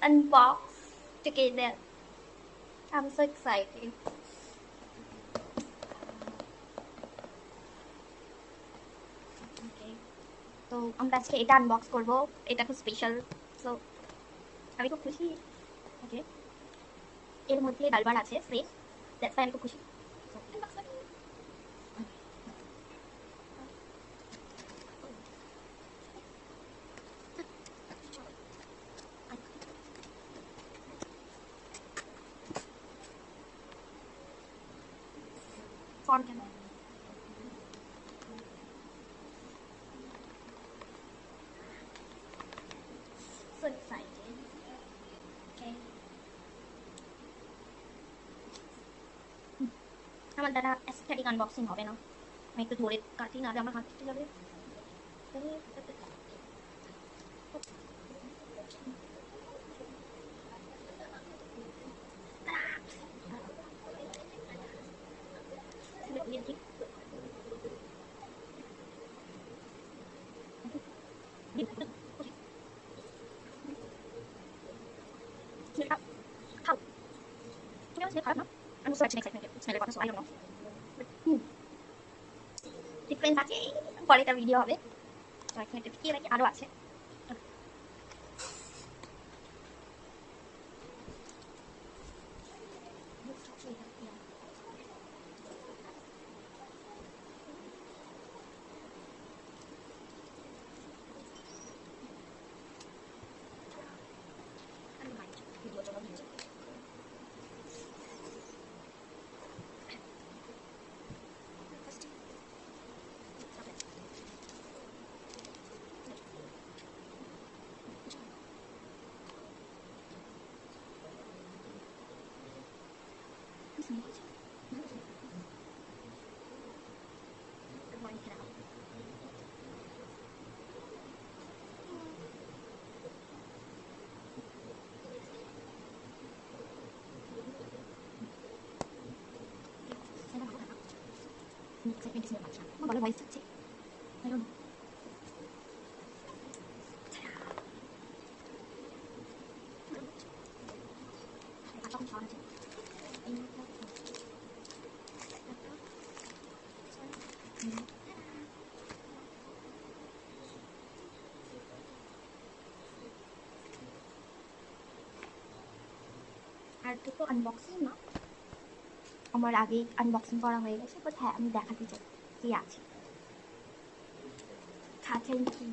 unbox together. I'm so excited. Okay. তো আমরা আজকে এটা আনবক্স করব, এটা খুব স্পেশাল। সো আমি খুব খুশি। ওকে, এর মধ্যে ডালবার আছে ফ্রেশ, দ্যাটস ওয়াই আমি খুব খুশি। সো আনবক্স করি। ফর্ম কেন? So excited. Okay. আমার দ্বারা অ্যাস্থেটিক আনবক্সিং হবে না, আমি একটু ধরে কাটি, না আমার হাত কেটে যাবে। খারাপ না, আমি বুঝতে পারছি এক্সাইটমেন্টের স্মেলের কথা, so I don't know. Difference আছে, পরে একটা ভিডিও হবে। এক্সাইটমেন্টের কি নাকি আরও আছে। এক্সাইটমেন্ট স্মেল পাচ্ছি না, আমার ভালো ভয়েস হচ্ছে। I don't know. আচ্ছা, এখন খাওয়া আছে। আর দুটো আনবক্সিং না, আমার আগেই আনবক্সিং করা হয়ে গেছে, বাট হ্যাঁ আমি দেখাতে চাই কি আছে। Thank you.